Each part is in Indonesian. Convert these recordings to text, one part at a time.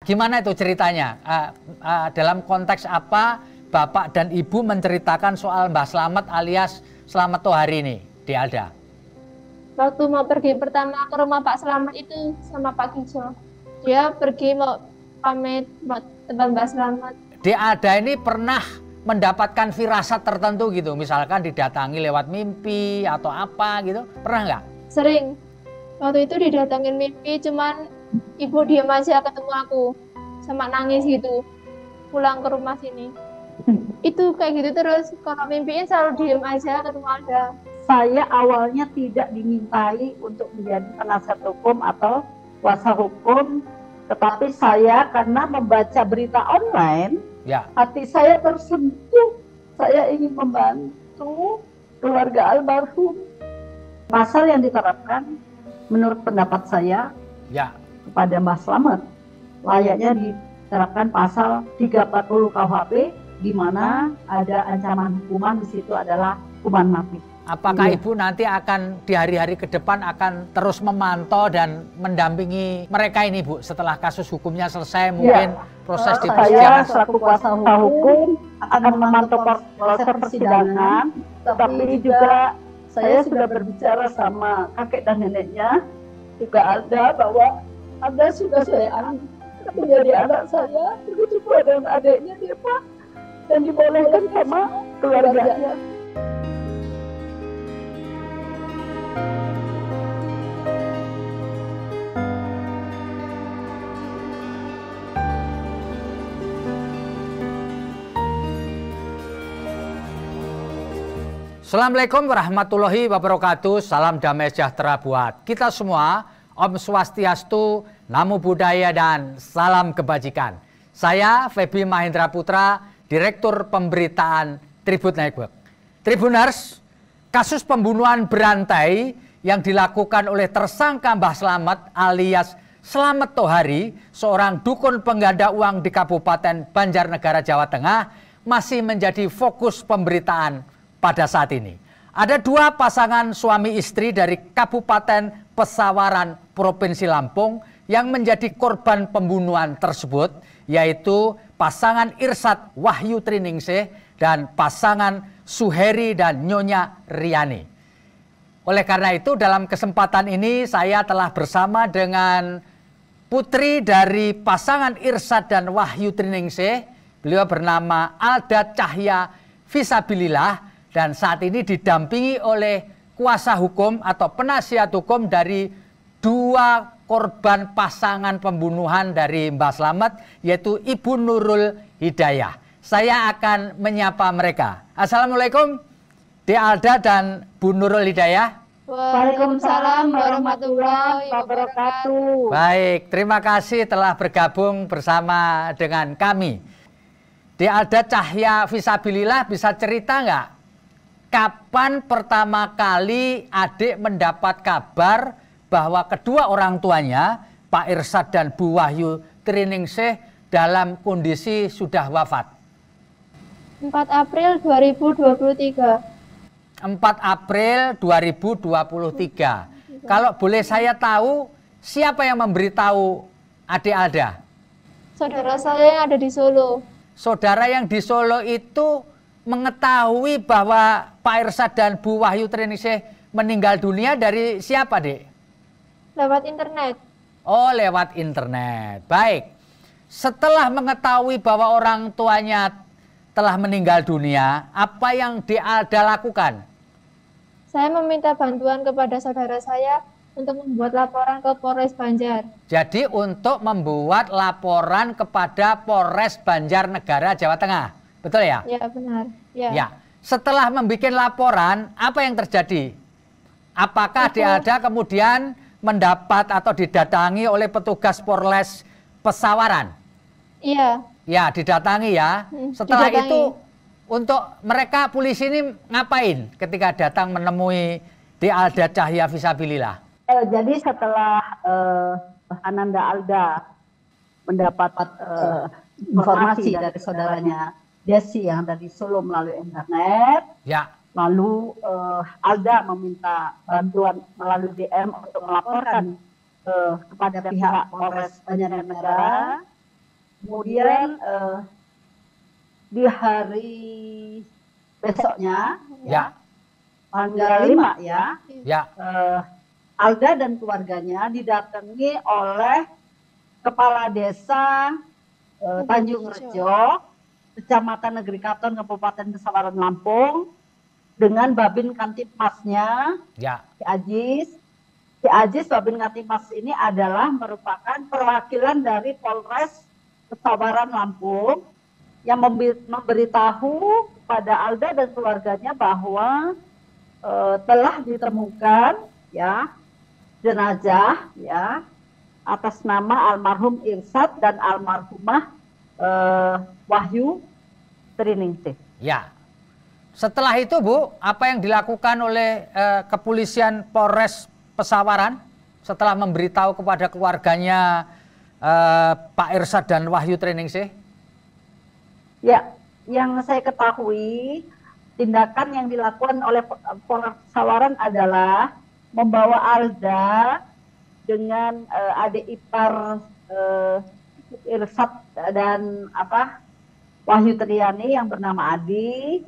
Gimana itu ceritanya? Dalam konteks apa Bapak dan Ibu menceritakan soal Mbah Slamet alias Slamet Tohari ini, di Alda? Waktu mau pergi pertama ke rumah Pak Slamet itu sama Pak Kijo. Dia pergi mau pamit buat tempat Mbak Slamet. Di Alda ini pernah mendapatkan firasat tertentu gitu, misalkan didatangi lewat mimpi atau apa gitu, pernah nggak? Sering. Waktu itu didatangin mimpi, cuman ibu diam aja ketemu aku, sama nangis gitu. Pulang ke rumah sini. Itu kayak gitu terus, kalau mimpiin selalu diem aja ketemu Alda. Saya awalnya tidak dimintai untuk menjadi penasihat hukum atau kuasa hukum, tetapi saya karena membaca berita online, hati saya tersentuh. Saya ingin membantu keluarga almarhum. Pasal yang diterapkan menurut pendapat saya kepada Mbah Slamet layaknya diterapkan pasal 340 KUHP, di mana ada ancaman hukuman, di situ adalah hukuman mati. Apakah Ibu nanti akan di hari-hari ke depan akan terus memantau dan mendampingi mereka ini, Bu, setelah kasus hukumnya selesai, mungkin proses di persidangan? Saya selaku kuasa hukum akan memantau proses persidangan, tapi juga saya sudah berbicara sama kakek dan neneknya, juga ada bahwa Anda sudah saya anggap menjadi anak saya, begitu pula dengan adiknya dia, Pak, dan dibolehkan sama keluarganya. Assalamualaikum warahmatullahi wabarakatuh. Salam damai sejahtera buat kita semua. Om Swastiastu, Namo Buddhaya, dan salam kebajikan. Saya Feby Mahendra Putra, Direktur Pemberitaan Tribun Network. Tribuners, kasus pembunuhan berantai yang dilakukan oleh tersangka Mbah Slamet alias Slamet Tohari, seorang dukun pengganda uang di Kabupaten Banjarnegara, Jawa Tengah, masih menjadi fokus pemberitaan pada saat ini. Ada dua pasangan suami istri dari Kabupaten Pesawaran, Provinsi Lampung yang menjadi korban pembunuhan tersebut, yaitu pasangan Irsad Wahyu Triningsih dan pasangan Suheri dan Nyonya Riani. Oleh karena itu, dalam kesempatan ini saya telah bersama dengan putri dari pasangan Irsad dan Wahyu Triningsih. Beliau bernama Alda Cahya Fisabilillah, dan saat ini didampingi oleh kuasa hukum atau penasihat hukum dari dua korban pasangan pembunuhan dari Mbah Slamet, yaitu Ibu Nurul Hidayah. Saya akan menyapa mereka. Assalamualaikum, De Alda dan Bu Nurul Hidayah. Waalaikumsalam warahmatullahi wabarakatuh. Baik, terima kasih telah bergabung bersama dengan kami. De Alda Cahya Fisabilillah, bisa cerita nggak? Kapan pertama kali adik mendapat kabar bahwa kedua orang tuanya, Pak Irsad dan Bu Wahyu Triningsih, dalam kondisi sudah wafat? 4 April 2023. 4 April 2023. Kalau boleh saya tahu, siapa yang memberitahu adik Alda? Saudara saya yang ada di Solo. Saudara yang di Solo itu mengetahui bahwa Pak Irsad dan Bu Wahyu Triningsih meninggal dunia dari siapa, Dek? Lewat internet. Oh, lewat internet. Baik. Setelah mengetahui bahwa orang tuanya telah meninggal dunia, apa yang Dek Alda lakukan? Saya meminta bantuan kepada saudara saya untuk membuat laporan ke Polres Banjar. Jadi untuk membuat laporan kepada Polres Banjarnegara, Jawa Tengah. Betul ya? Ya, benar. Ya. Setelah membuat laporan, apa yang terjadi? Apakah Dek Alda kemudian mendapat atau didatangi oleh petugas Polres Pesawaran? Iya. Ya, didatangi ya. Setelah didatangi. itu, untuk mereka polisi ini ngapain ketika datang menemui Dek Alda Cahya Fisabilillah? Jadi setelah Ananda Alda mendapat informasi dari saudaranya Desi yang dari Solo melalui internet, lalu Alda meminta bantuan melalui DM untuk melaporkan kepada pihak Polres Banjarnegara. Kemudian di hari besoknya, ya, tanggal 5 ya, Alda dan keluarganya didatangi oleh Kepala Desa Tanjung Rejo, Kecamatan Negeri Katon, Kabupaten Pesawaran, Lampung, dengan Babin Kantipmasnya, Si Ajis. Si Ajis Babin Kantipmas ini adalah merupakan perwakilan dari Polres Pesawaran, Lampung, yang memberitahu kepada Alda dan keluarganya bahwa telah ditemukan ya jenazah ya atas nama almarhum Irsad dan almarhumah Wahyu Triningsih. Ya. Setelah itu, Bu, apa yang dilakukan oleh kepolisian Polres Pesawaran setelah memberitahu kepada keluarganya Pak Irsad dan Wahyu Triningsih? Ya, yang saya ketahui tindakan yang dilakukan oleh Polres Pesawaran adalah membawa Alda dengan adik ipar Irsad dan Wahyu Triani yang bernama Adi,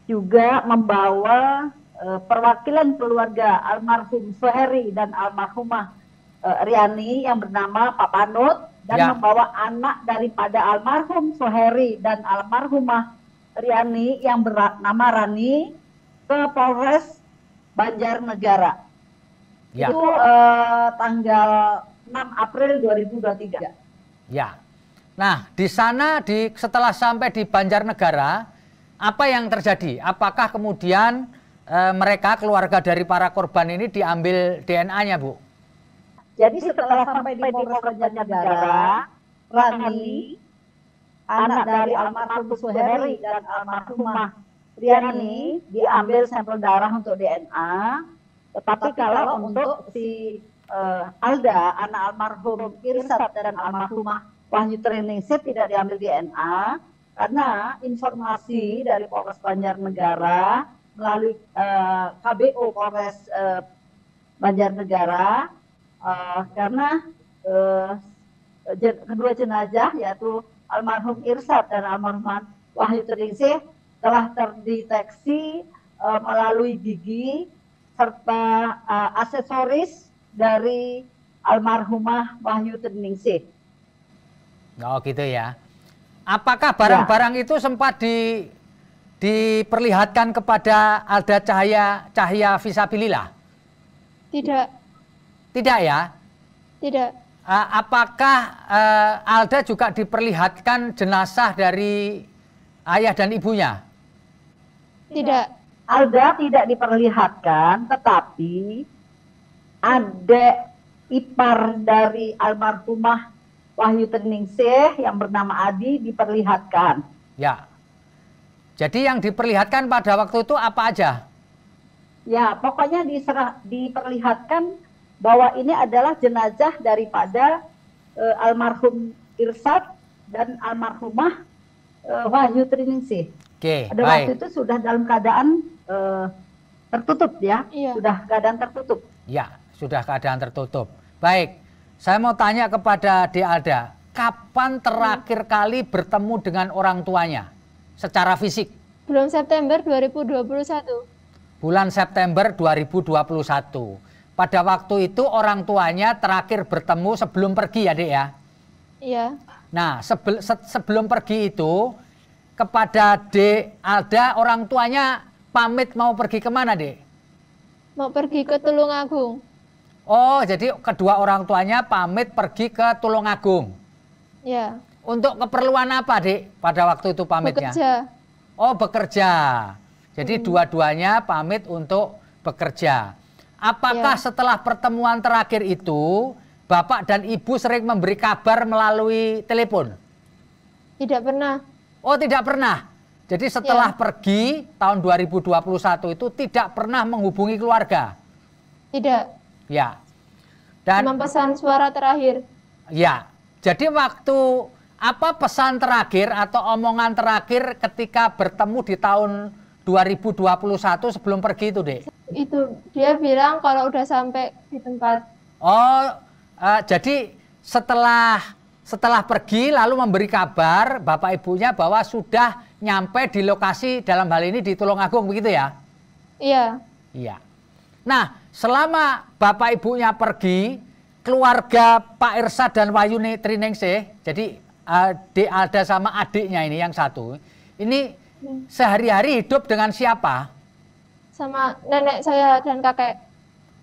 juga membawa perwakilan keluarga almarhum Suheri dan almarhumah Riani yang bernama Pak Panut, dan membawa anak daripada almarhum Suheri dan almarhumah Riani yang bernama Rani ke Polres Banjarnegara. Itu tanggal 6 April 2023. Ya. Nah, di sana setelah sampai di Banjarnegara, apa yang terjadi? Apakah kemudian mereka, keluarga dari para korban ini, diambil DNA-nya, Bu? Jadi setelah sampai di Polres Banjarnegara, Rani, anak dari almarhum Suheri dan almarhumah Riani, diambil sampel darah untuk DNA. Tetapi kalau untuk si Alda, anak almarhum Irsad dan almarhumah Wahyu Triningsih, tidak diambil DNA karena informasi dari Polres Banjarnegara melalui KBO Polres Banjarnegara, karena kedua jenazah yaitu almarhum Irsad dan almarhum Wahyu Triningsih telah terdeteksi melalui gigi serta aksesoris dari almarhumah Wahyu Triningsih. Oh gitu ya. Apakah barang-barang itu sempat diperlihatkan kepada Alda Cahya Fisabilillah? Tidak. Tidak ya? Tidak. Apakah Alda juga diperlihatkan jenazah dari ayah dan ibunya? Tidak. Alda tidak diperlihatkan, tetapi adik ipar dari almarhumah Wahyu Triningsih yang bernama Adi diperlihatkan. Ya. Jadi yang diperlihatkan pada waktu itu apa aja? Ya, pokoknya diperlihatkan bahwa ini adalah jenazah daripada almarhum Irsad dan almarhumah Wahyu Triningsih. Oke, pada waktu itu sudah dalam keadaan tertutup ya, sudah keadaan tertutup. Ya, sudah keadaan tertutup. Baik, saya mau tanya kepada Dek Alda, kapan terakhir kali bertemu dengan orang tuanya secara fisik? Bulan September 2021. Bulan September 2021. Pada waktu itu orang tuanya terakhir bertemu sebelum pergi ya, Dek ya? Iya. Nah, sebelum pergi itu, kepada Dek Alda, orang tuanya pamit mau pergi kemana, Dek? Mau pergi ke Tulungagung. Oh, jadi kedua orang tuanya pamit pergi ke Tulungagung. Ya. Untuk keperluan apa, Dek, pada waktu itu pamitnya? Bekerja. Oh, bekerja. Jadi dua-duanya pamit untuk bekerja. Apakah setelah pertemuan terakhir itu, Bapak dan Ibu sering memberi kabar melalui telepon? Tidak pernah. Oh, tidak pernah. Jadi setelah pergi tahun 2021 itu tidak pernah menghubungi keluarga? Tidak. Ya. Dan cuma pesan suara terakhir. Ya. Jadi waktu apa pesan terakhir atau omongan terakhir ketika bertemu di tahun 2021 sebelum pergi itu, Dek? Itu dia bilang kalau udah sampai di tempat. Oh, jadi setelah setelah pergi lalu memberi kabar bapak ibunya bahwa sudah nyampe di lokasi, dalam hal ini di Tulungagung, begitu ya? Iya. Iya. Nah, selama bapak ibunya pergi, keluarga Pak Irsad dan Wayuni Triningsih, jadi Alda sama adiknya ini yang satu, ini sehari-hari hidup dengan siapa? Sama nenek saya dan kakek.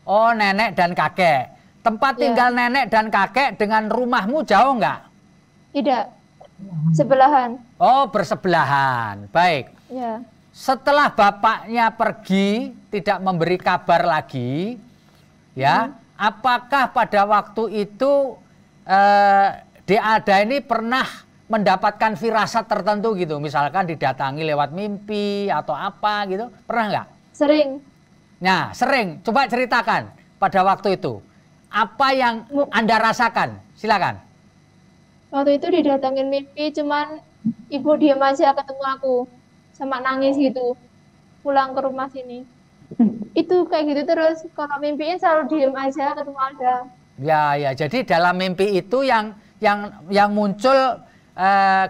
Oh, nenek dan kakek. Tempat tinggal nenek dan kakek dengan rumahmu jauh nggak? Tidak, sebelahan. Oh, bersebelahan. Baik. Ya. Setelah bapaknya pergi, tidak memberi kabar lagi, ya, apakah pada waktu itu Alda ini pernah mendapatkan firasat tertentu gitu, misalkan didatangi lewat mimpi atau apa gitu, pernah nggak? Sering. Nah, sering. Coba ceritakan pada waktu itu. Apa yang Anda rasakan? Silakan. Waktu itu didatangin mimpi, cuman ibu diam aja ketemu aku, sama nangis gitu. Pulang ke rumah sini. Itu kayak gitu terus. Kalau mimpiin selalu diam aja ketemu Alda. Ya, ya. Jadi dalam mimpi itu yang muncul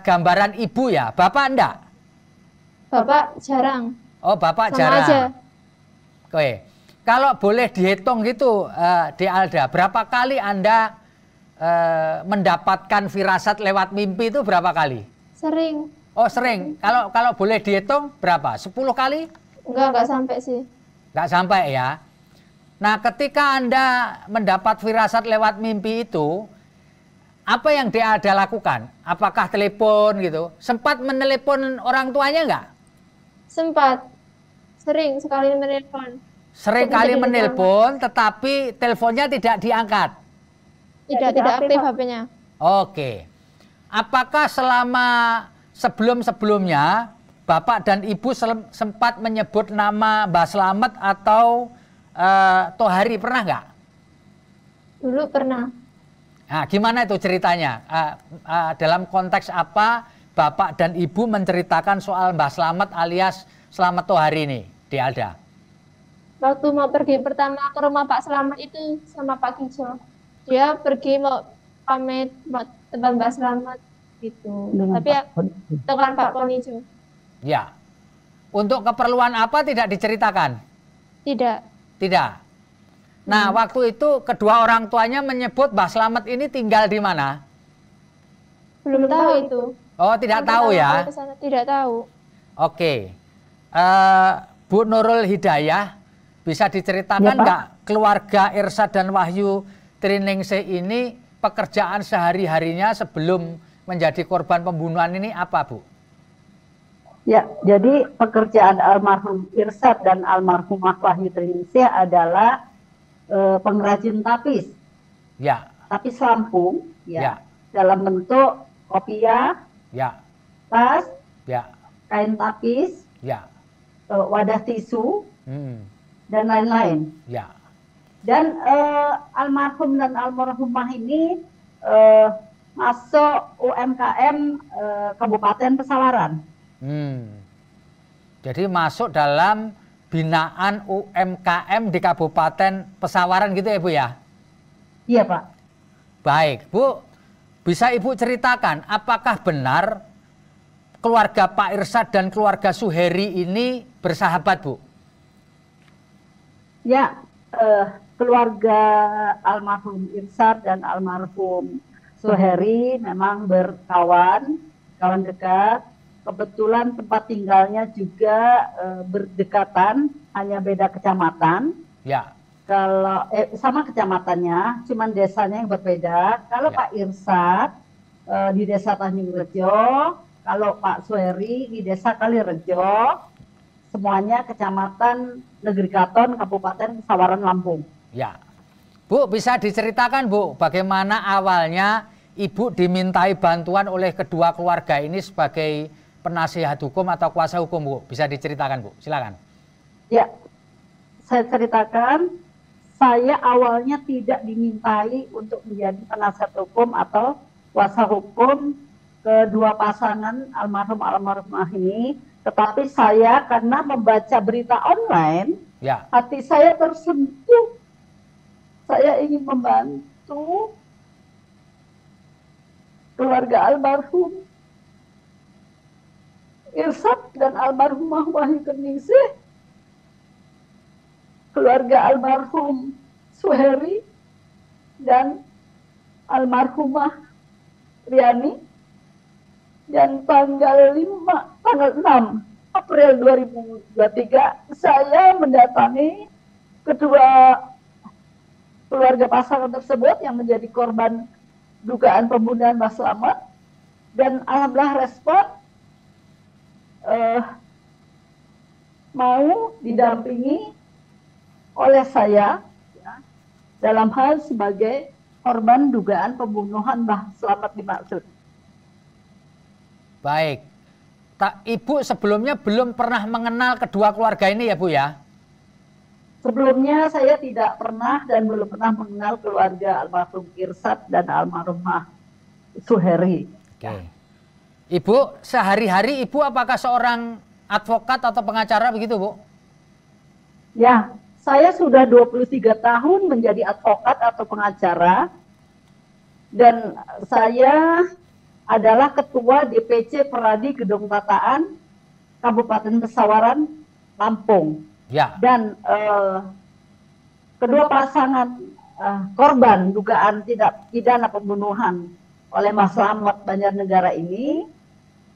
gambaran ibu ya. Bapak enggak? Bapak jarang. Oh, bapak sama jarang. Aja. Oke. Kalau boleh dihitung gitu, Di Alda, berapa kali Anda mendapatkan firasat lewat mimpi itu berapa kali? Sering. Oh, sering. Kalau boleh dihitung berapa? 10 kali? Enggak sampai sih. Enggak sampai ya. Nah, ketika Anda mendapat firasat lewat mimpi itu, apa yang Di Alda lakukan? Apakah telepon gitu? Sempat menelepon orang tuanya enggak? Sempat. Sering sekali menelepon. Sering kali menelpon, tetapi teleponnya tidak diangkat. Tidak aktif HP-nya. Oke. Apakah selama sebelum-sebelumnya Bapak dan Ibu sempat menyebut nama Mbah Slamet atau Tohari, pernah nggak? Dulu pernah. Nah, gimana itu ceritanya? Dalam konteks apa Bapak dan Ibu menceritakan soal Mbah Slamet alias Slamet Tohari ini, Di Alda? Waktu mau pergi pertama ke rumah Pak Slamet itu sama Pak Kijo. Dia pergi mau pamit buat tempat Mbak Slamet gitu. Tapi ya dengan Pak Ponijo. Ya. Untuk keperluan apa tidak diceritakan? Tidak. Tidak. Nah, waktu itu kedua orang tuanya menyebut Mbah Slamet ini tinggal di mana? Belum tahu itu. Oh, tidak tahu ya? Tidak tahu. Oke. Bu Nurul Hidayah, bisa diceritakan nggak keluarga Irsad dan Wahyu Triningsih ini pekerjaan sehari-harinya sebelum menjadi korban pembunuhan ini apa, Bu? Ya, jadi pekerjaan almarhum Irsad dan almarhumah Wahyu Triningsih adalah pengrajin tapis. Ya. Tapis Lampung, ya. Dalam bentuk kopiah, ya. tas, ya. kain tapis, ya. Wadah tisu, dan lain-lain. Ya. Dan almarhum dan almarhumah ini masuk UMKM Kabupaten Pesawaran. Jadi masuk dalam binaan UMKM di Kabupaten Pesawaran gitu ya, Bu ya? Iya, Pak. Baik, Bu. Bisa Ibu ceritakan apakah benar keluarga Pak Irsad dan keluarga Suheri ini bersahabat, Bu? Ya, keluarga almarhum Irsad dan almarhum Suheri memang berkawan, kawan dekat. Kebetulan tempat tinggalnya juga berdekatan, hanya beda kecamatan. Ya. Kalau sama kecamatannya, cuman desanya yang berbeda. Kalau ya. Pak Irsad di desa Tanjung Rejo, kalau Pak Suheri di desa Kalirejo, semuanya kecamatan Negeri Katon, Kabupaten Pesawaran, Lampung. Ya, Bu, bisa diceritakan, Bu, bagaimana awalnya Ibu dimintai bantuan oleh kedua keluarga ini sebagai penasihat hukum atau kuasa hukum, Bu? Bisa diceritakan, Bu? Silakan. Ya, saya ceritakan. Saya awalnya tidak dimintai untuk menjadi penasihat hukum atau kuasa hukum kedua pasangan almarhumah ini, tetapi saya karena membaca berita online, ya. Hati saya tersentuh. Saya ingin membantu keluarga almarhum Irsad dan almarhumah Wahyu Ningsih, keluarga almarhum Suheri dan almarhumah Riani, dan tanggal 6 April 2023 saya mendatangi kedua keluarga pasangan tersebut yang menjadi korban dugaan pembunuhan Mbah Slamet, dan alhamdulillah respon mau didampingi oleh saya ya, dalam hal sebagai korban dugaan pembunuhan Mbah Slamet dimaksud. Baik, Ibu sebelumnya belum pernah mengenal kedua keluarga ini ya Bu ya? Sebelumnya saya tidak pernah dan belum pernah mengenal keluarga almarhum Irsad dan almarhumah Suheri. Oke. Ibu, sehari-hari Ibu apakah seorang advokat atau pengacara begitu Bu? Ya, saya sudah 23 tahun menjadi advokat atau pengacara, dan saya adalah ketua DPC Peradi Gedung Tataan Kabupaten Pesawaran, Lampung. Ya. Dan kedua pasangan korban dugaan tindak pidana pembunuhan oleh Mbah Slamet Banjarnegara ini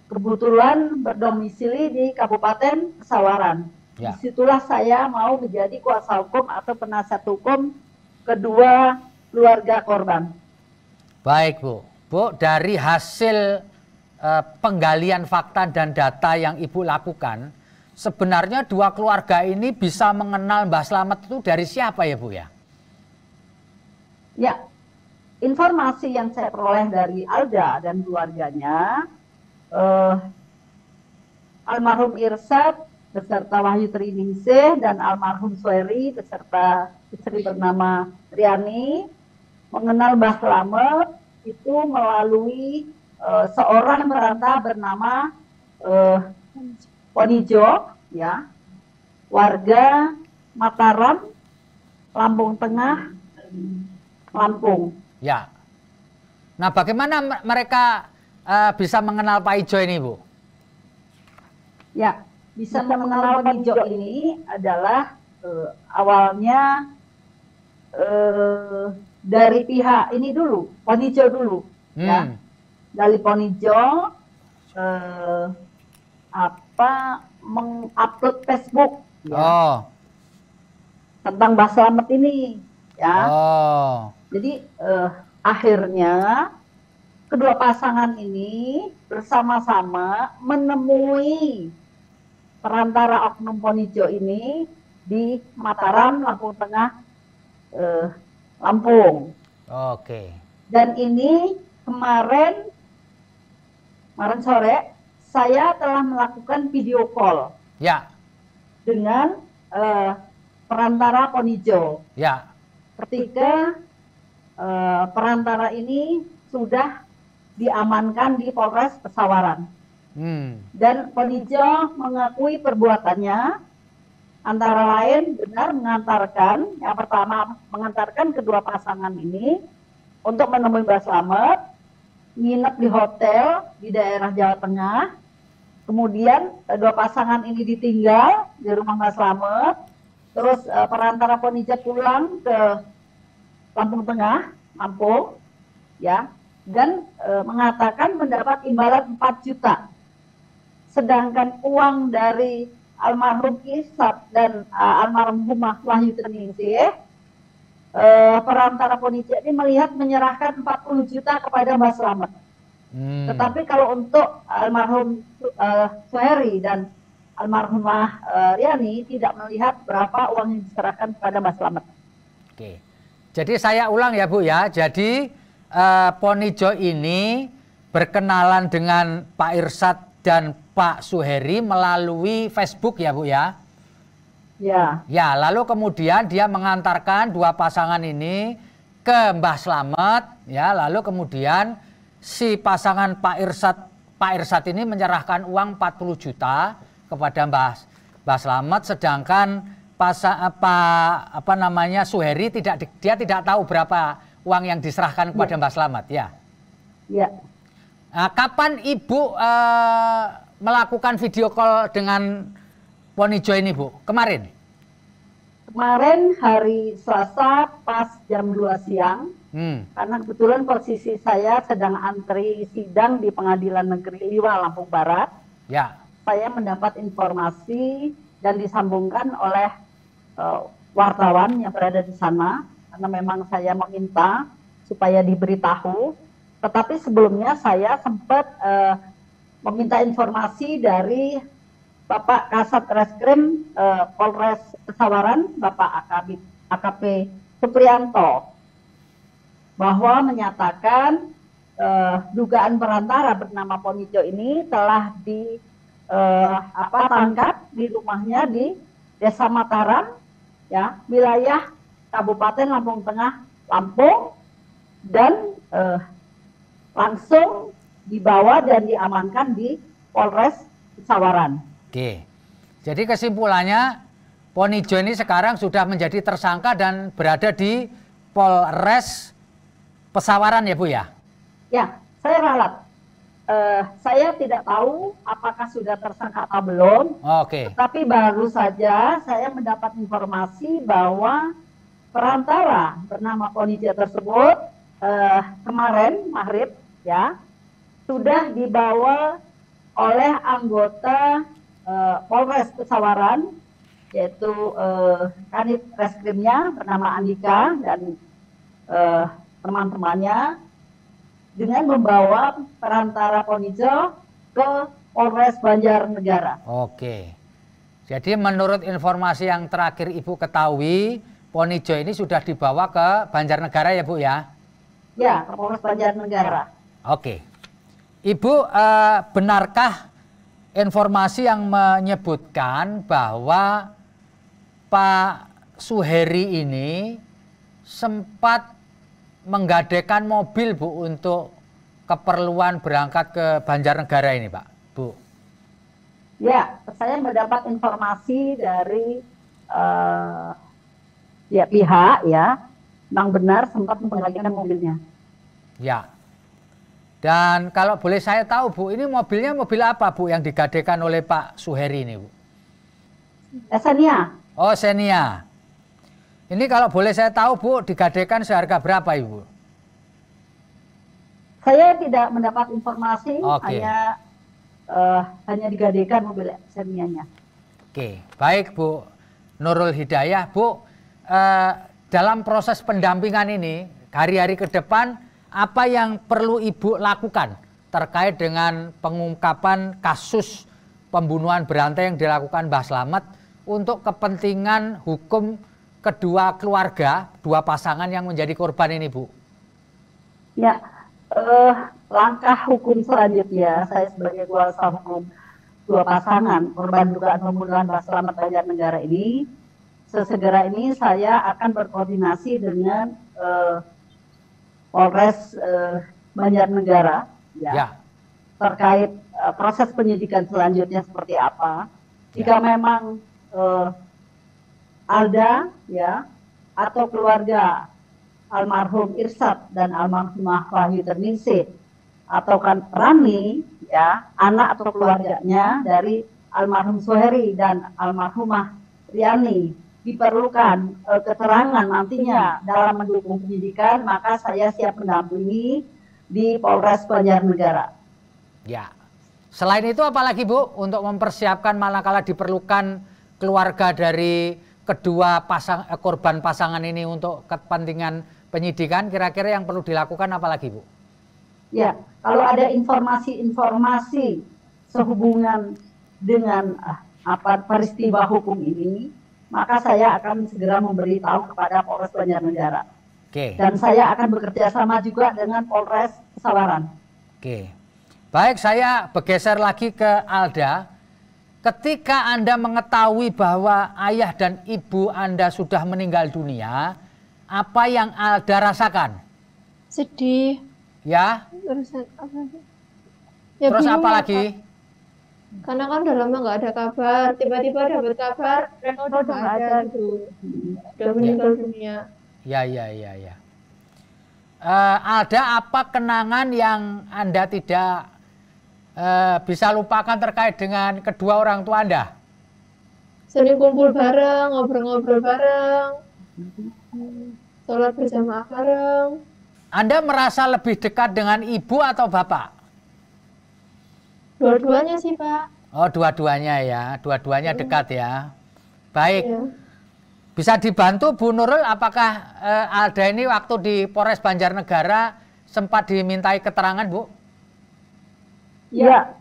kebetulan berdomisili di Kabupaten Pesawaran. Ya. Disitulah saya mau menjadi kuasa hukum atau penasihat hukum kedua keluarga korban. Baik Bu. Bu, dari hasil penggalian fakta dan data yang Ibu lakukan, sebenarnya dua keluarga ini bisa mengenal Mbah Slamet itu dari siapa ya Bu ya? Ya, informasi yang saya peroleh dari Alda dan keluarganya, almarhum Irsad beserta Wahyu Ningsih dan almarhum Suheri beserta istri bernama Riani mengenal Mbah Slamet itu melalui seorang perantara bernama Ponijo, ya, warga Mataram, Lampung Tengah, Lampung. Ya. Nah, bagaimana mereka bisa mengenal Pak Ijo ini, Bu? Ya, bisa mengenal Ponijo ini adalah awalnya dari pihak ini dulu, Ponijo dulu, ya. Dari Ponijo mengupload Facebook ya, tentang Mbah Slamet ini ya. Jadi akhirnya kedua pasangan ini bersama-sama menemui perantara oknum Ponijo ini di Mataram, Lampung Tengah, Lampung. Oke. Dan ini kemarin sore saya telah melakukan video call, ya, dengan perantara Ponijo. Ya. Ketika perantara ini sudah diamankan di Polres Pesawaran. Dan Ponijo mengakui perbuatannya, antara lain benar mengantarkan, yang pertama mengantarkan kedua pasangan ini untuk menemui Mbah Slamet, nginep di hotel di daerah Jawa Tengah. Kemudian dua pasangan ini ditinggal di rumah Mbah Slamet. Terus perantara Ponijo pulang ke Lampung Tengah, Lampung, ya, dan mengatakan mendapat imbalan 4 juta. Sedangkan uang dari almarhum Irsad dan almarhumah Wahyu Ningsih, perantara Ponijo ini melihat menyerahkan 40 juta kepada Mbah Slamet. Tetapi kalau untuk almarhum Suheri dan almarhumah Riani tidak melihat berapa uang yang diserahkan kepada Mbah Slamet. Oke. Jadi saya ulang ya Bu ya. Jadi Ponijo ini berkenalan dengan Pak Irsad dan Pak Suheri melalui Facebook ya Bu ya. Ya. Ya, lalu kemudian dia mengantarkan dua pasangan ini ke Mbah Slamet ya, lalu kemudian si pasangan Pak Irsad ini menyerahkan uang 40 juta kepada Mbah Slamet, sedangkan Suheri dia tidak tahu berapa uang yang diserahkan kepada Mbah Slamet ya. Ya. Kapan Ibu melakukan video call dengan Ponijo ini, Bu? Kemarin? Kemarin hari Selasa pas jam 2 siang. Karena kebetulan posisi saya sedang antri sidang di Pengadilan Negeri Liwa, Lampung Barat. Ya. Saya mendapat informasi dan disambungkan oleh wartawan yang berada di sana. Karena memang saya meminta supaya diberitahu. Tetapi sebelumnya saya sempat meminta informasi dari Bapak Kasat Reskrim Polres Pesawaran, Bapak AKP Suprianto, bahwa menyatakan dugaan perantara bernama Ponijo ini telah ditangkap di rumahnya di Desa Mataram, ya, wilayah Kabupaten Lampung Tengah, Lampung, dan langsung dibawa dan diamankan di Polres Pesawaran. Oke, jadi kesimpulannya Ponijo ini sekarang sudah menjadi tersangka dan berada di Polres Pesawaran ya, Bu ya? Ya, saya ralat. Saya tidak tahu apakah sudah tersangka atau belum. Oke. Tapi baru saja saya mendapat informasi bahwa perantara bernama Ponijo tersebut kemarin maghrib, ya, sudah dibawa oleh anggota Polres Pesawaran, yaitu Kanit Reskrimnya bernama Andika dan teman-temannya, dengan membawa perantara Ponijo ke Polres Banjarnegara. Oke, jadi menurut informasi yang terakhir Ibu ketahui, Ponijo ini sudah dibawa ke Banjarnegara ya, Bu ya? Ya, ke Polres Banjarnegara. Oke, Ibu, benarkah informasi yang menyebutkan bahwa Pak Suheri ini sempat menggadekan mobil, Bu, untuk keperluan berangkat ke Banjarnegara ini, Pak, Bu? Ya, saya mendapat informasi dari pihak, ya, memang benar sempat menggadekan mobilnya. Ya. Dan kalau boleh saya tahu, Bu, ini mobilnya mobil apa, Bu, yang digadekan oleh Pak Suheri ini, Bu? Xenia. Oh, Xenia. Ini kalau boleh saya tahu, Bu, digadekan seharga berapa, Ibu? Saya tidak mendapat informasi, Oke. hanya digadekan mobil Xenia-nya. Oke, baik, Bu Nurul Hidayah. Bu, dalam proses pendampingan ini, hari-hari ke depan, apa yang perlu Ibu lakukan terkait dengan pengungkapan kasus pembunuhan berantai yang dilakukan Mbah Slamet untuk kepentingan hukum kedua keluarga, dua pasangan yang menjadi korban ini, Bu? Ya, langkah hukum selanjutnya, saya sebagai kuasa hukum dua pasangan korban dugaan pembunuhan Mbah Slamet Banjarnegara ini, sesegera ini saya akan berkoordinasi dengan Polres Banjarnegara, ya, terkait proses penyidikan selanjutnya seperti apa. Jika memang Alda, ya, atau keluarga almarhum Irsad dan almarhumah Wahyu Terningsih, atau kan Rani, ya, anak atau keluarganya dari almarhum Suheri dan almarhumah Riani, diperlukan keterangan nantinya dalam mendukung penyidikan, maka saya siap mendampingi di Polres Banjarnegara. Ya. Selain itu apalagi, Bu, untuk mempersiapkan manakala diperlukan keluarga dari kedua korban pasangan ini untuk kepentingan penyidikan, kira-kira yang perlu dilakukan apalagi, Bu? Ya, kalau ada informasi-informasi sehubungan dengan peristiwa hukum ini, maka saya akan segera memberitahu kepada Polres Banjarnegara. Oke. Dan saya akan bekerja sama juga dengan Polres Pesawaran. Oke. Baik, saya bergeser lagi ke Alda. Ketika Anda mengetahui bahwa ayah dan ibu Anda sudah meninggal dunia, apa yang Alda rasakan? Sedih. Ya. Terus apa lagi? Karena kan udah lama nggak ada kabar, tiba-tiba dapat kabar mereka udah nggak ada gitu, udah meninggal dunia. Ya. ada apa kenangan yang Anda tidak bisa lupakan terkait dengan kedua orang tua Anda? Sering kumpul bareng, ngobrol-ngobrol bareng, sholat berjamaah bareng. Anda merasa lebih dekat dengan ibu atau bapak? Dua-duanya sih, Pak. Oh, dua-duanya ya, dua-duanya dekat ya. Baik. Iya. Bisa dibantu Bu Nurul, apakah Alda ini waktu di Polres Banjarnegara sempat dimintai keterangan, Bu? Ya,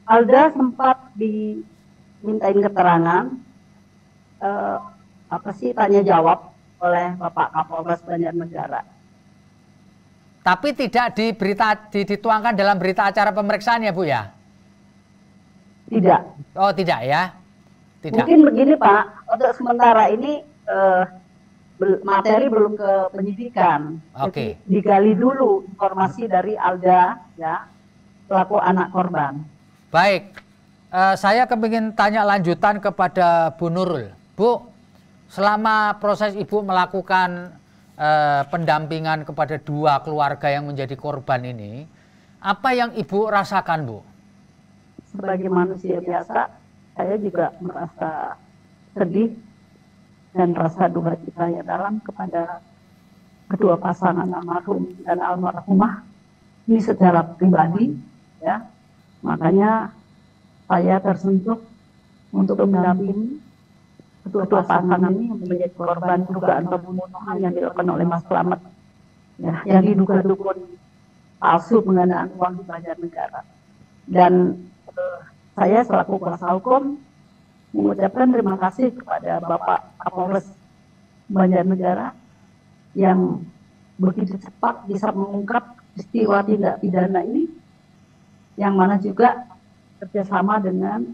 Alda sempat dimintain keterangan, tanya jawab oleh Bapak Kapolres Banjarnegara. Tapi tidak dituangkan dalam berita acara pemeriksaan ya, Bu ya? Tidak. Oh, tidak ya? Tidak. Mungkin begini Pak, untuk sementara ini materi belum ke penyidikan. Oke. Jadi, digali dulu informasi dari Alda, ya, pelaku anak korban. Baik, saya kepingin tanya lanjutan kepada Bu Nurul. Bu, selama proses Ibu melakukan pendampingan kepada dua keluarga yang menjadi korban ini, apa yang Ibu rasakan, Bu? Sebagai manusia biasa, saya juga merasa sedih dan rasa duka cita yang dalam kepada kedua pasangan almarhum dan almarhumah ini secara pribadi, ya. Makanya saya tersentuh untuk mendampingi kedua pasangan ini yang menjadi korban dugaan pembunuhan yang dilakukan oleh Mas Slamet, ya, yang diduga dukun palsu penggandaan uang di Banjarnegara. Dan saya selaku kuasa hukum mengucapkan terima kasih kepada Bapak Kapolres Banjarnegara yang begitu cepat bisa mengungkap peristiwa tindak pidana ini, yang mana juga kerjasama dengan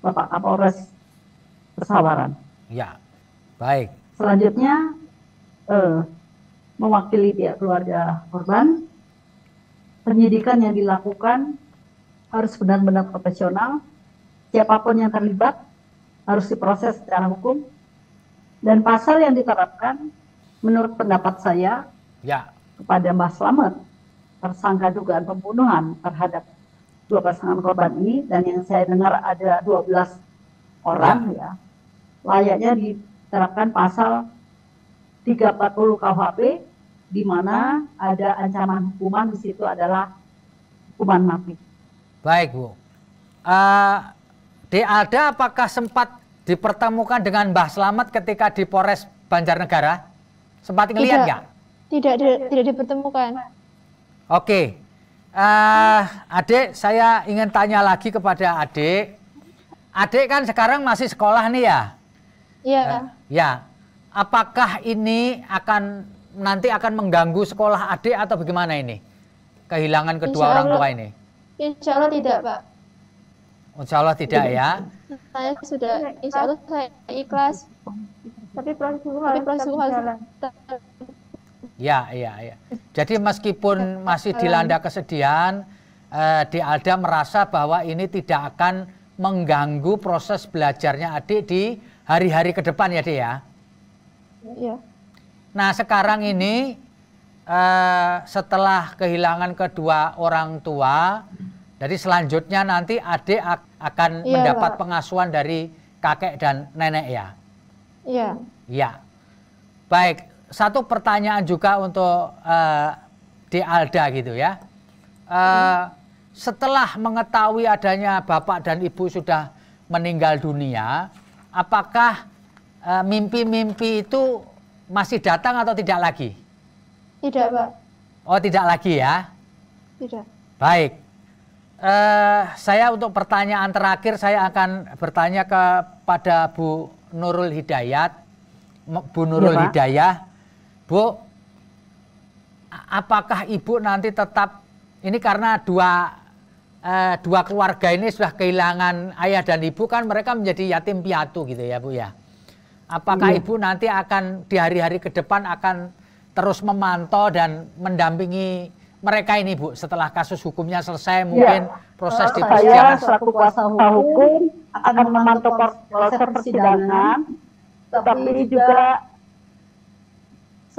Bapak Kapolres Pesawaran. Ya, baik. Selanjutnya mewakili pihak keluarga korban, penyidikan yang dilakukan harus benar-benar profesional. Siapapun yang terlibat harus diproses secara hukum. Dan pasal yang diterapkan menurut pendapat saya, ya, kepada Mbak Slamet, tersangka dugaan pembunuhan terhadap dua pasangan korban ini, dan yang saya dengar ada 12 orang, ya, layaknya diterapkan pasal 340 KUHP, di mana ada ancaman hukuman di situ adalah hukuman mati. Baik, Bu. Di Alda apakah sempat dipertemukan dengan Mbah Slamet ketika di Polres Banjarnegara? Sempat ngelihat nggak? Tidak dipertemukan. Oke. Adik, saya ingin tanya lagi kepada adik. Adik kan sekarang masih sekolah nih ya? Iya. Ya. Apakah ini nanti akan mengganggu sekolah adik atau bagaimana ini? Kehilangan kedua orang tua ini? Insya Allah tidak, Pak. Insya Allah tidak ya? Saya sudah, insya Allah saya ikhlas. Tapi proses hukum harus. Ya. Jadi meskipun masih dilanda kesedihan, di Alda merasa bahwa ini tidak akan mengganggu proses belajarnya adik di hari-hari ke depan ya, Dik ya? Iya. Nah, sekarang ini setelah kehilangan kedua orang tua, jadi selanjutnya nanti adik akan mendapat pengasuhan dari kakek dan nenek ya? Iya. Ya. Baik, satu pertanyaan juga untuk di Alda gitu ya. Setelah mengetahui adanya bapak dan ibu sudah meninggal dunia, apakah mimpi-mimpi itu masih datang atau tidak lagi? Tidak, Pak. Oh, tidak lagi ya? Tidak. Baik. Saya untuk pertanyaan terakhir saya akan bertanya kepada Bu Nurul Hidayat. Bu Nurul Hidayah. Bu, apakah Ibu nanti tetap, ini karena dua keluarga ini sudah kehilangan ayah dan ibu, kan mereka menjadi yatim piatu gitu ya, Bu ya. Apakah Ibu nanti akan di hari-hari ke depan akan terus memantau dan mendampingi mereka ini, Bu, setelah kasus hukumnya selesai, mungkin proses di persidangan? Saya selaku kuasa hukum akan memantau proses persidangan, tapi juga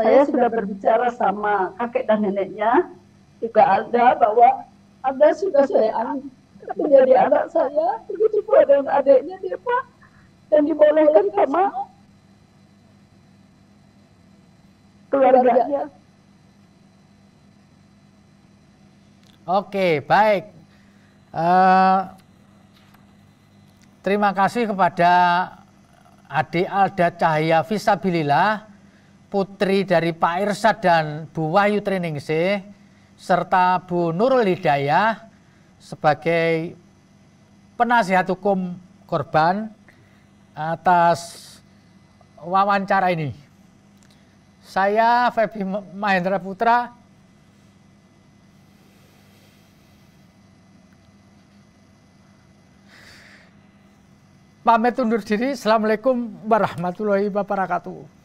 saya sudah berbicara sama kakek dan neneknya, juga ada bahwa Anda sudah saya menjadi anak saya, begitu pula dengan adiknya dia Pak, dan dibolehkan sama keluarganya. Oke, baik. Terima kasih kepada Adik Alda Cahaya Fisabilillah, putri dari Pak Irsad dan Bu Wahyu Triningsih, serta Bu Nurul Hidayah sebagai penasihat hukum korban atas wawancara ini. Saya Feby Mahendra Putra pamit undur diri. Assalamualaikum warahmatullahi wabarakatuh.